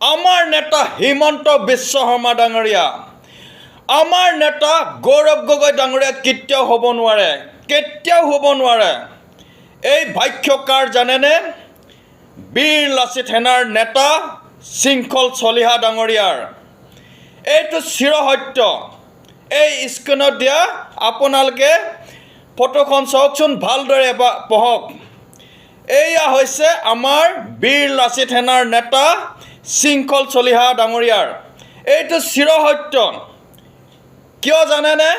আমাৰ নেতা হিমন্ত বিশ্ব শৰ্মা ডাঙৰীয়া, আমাৰ নেতা গৌৰৱ গগৈ ডাঙৰীয়া কেতিয়াও হ'ব নোৱাৰে। এই ভাষ্যকাৰ জানেনে? বীৰ লাচিত সেনাৰ নেতা শৃংখল চলিহা ডাঙৰীয়াৰ এইটো চিৰসত্য। এই স্ক্ৰীণত দিয়া আপোনালোকে ফটোখন চাওকচোন, ভালদৰে পঢ়ক। এয়া হৈছে আমাৰ বীৰ লাচিত সেনাৰ নেতা শৃংখল চলিহা ডাঙৰীয়াৰ এইটো চিৰসত্য। কিয় জানেনে?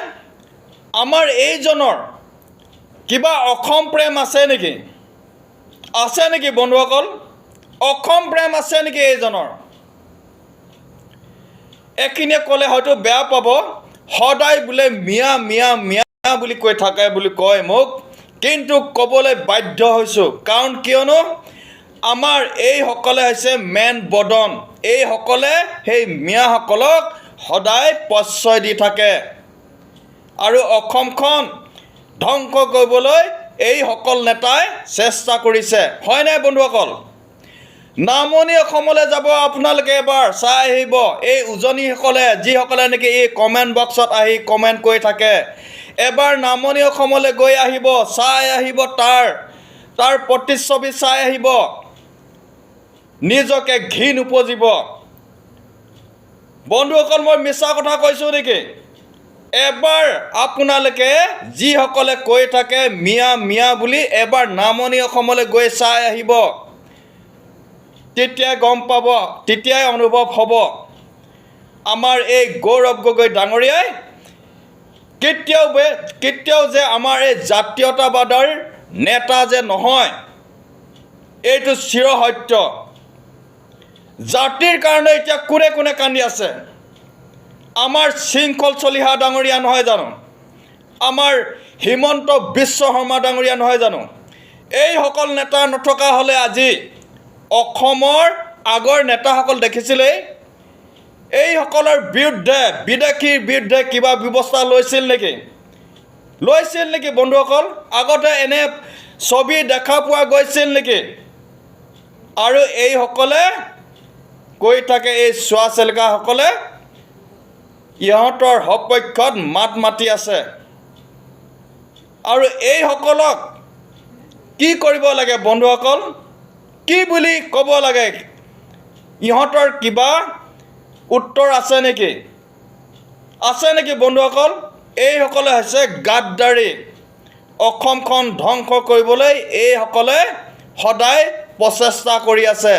আমাৰ এইজনৰ কিবা অসম প্ৰেম আছে নেকি বন্ধুসকল? অসম প্ৰেম আছে নেকি এইজনৰ? এখিনিয়ে ক'লে হয়তো বেয়া পাব, সদায় বোলে মিয়া মিয়া মিয়া বুলি কৈ থাকে বুলি কয় মোক, কিন্তু ক'বলৈ বাধ্য হৈছোঁ। কাৰণ কিয়নো আমাৰ এইসকলে হৈছে মেন বদন। এইসকলে সেই মিয়াসকলক সদায় প্ৰশ্ৰয় দি থাকে আৰু অসমখন ধ্বংস কৰিবলৈ এইসকল নেতাই চেষ্টা কৰিছে। হয়নে বন্ধুসকল? নামনি অসমলৈ যাব আপোনালোকে, এবাৰ চাই আহিব। এই উজনিসকলে যিসকলে নেকি এই কমেণ্ট বক্সত আহি কমেণ্ট কৰি থাকে, এবাৰ নামনি অসমলৈ গৈ আহিব, চাই আহিব, তাৰ প্ৰতিচ্ছবি চাই আহিব, নিজকে ঘিণ উপজিব। বন্ধুসকল, মই মিছা কথা কৈছোঁ নেকি? এবাৰ আপোনালোকে যিসকলে কৈ থাকে মিয়া মিয়া বুলি, এবাৰ নামনি অসমলৈ গৈ চাই আহিব, তেতিয়াই গম পাব, তেতিয়াই অনুভৱ হ'ব আমাৰ এই গৌৰৱ গগৈ ডাঙৰীয়াই কেতিয়াও যে আমাৰ এই জাতীয়তাবাদৰ নেতা যে নহয়, এইটো চিৰসত্য। জাতিৰ কাৰণে এতিয়া কোনে কোনে কান্দি আছে? আমাৰ শৃংখল চলিহা ডাঙৰীয়া নহয় জানো? আমাৰ হিমন্ত বিশ্ব শৰ্মা ডাঙৰীয়া নহয় জানো? এইসকল নেতা নথকা হ'লে আজি অসমৰ আগৰ নেতাসকল দেখিছিলেই, এইসকলৰ বিৰুদ্ধে, বিদেশীৰ বিৰুদ্ধে কিবা ব্যৱস্থা লৈছিল নেকি বন্ধুসকল? আগতে এনে ছবি দেখা পোৱা গৈছিল নেকি? আৰু এইসকলে কৈ থাকে, এই চোৱা চেলিকাসকলে ইহঁতৰ সপক্ষত মাত মাতি আছে। আৰু এইসকলক কি কৰিব লাগে বন্ধুসকল? কি বুলি ক'ব লাগে? ইহঁতৰ কিবা উত্তৰ আছে নেকি বন্ধুসকল? এইসকলে হৈছে গাদ্দাৰী। অসমখন ধ্বংস কৰিবলৈ এইসকলে সদায় প্ৰচেষ্টা কৰি আছে।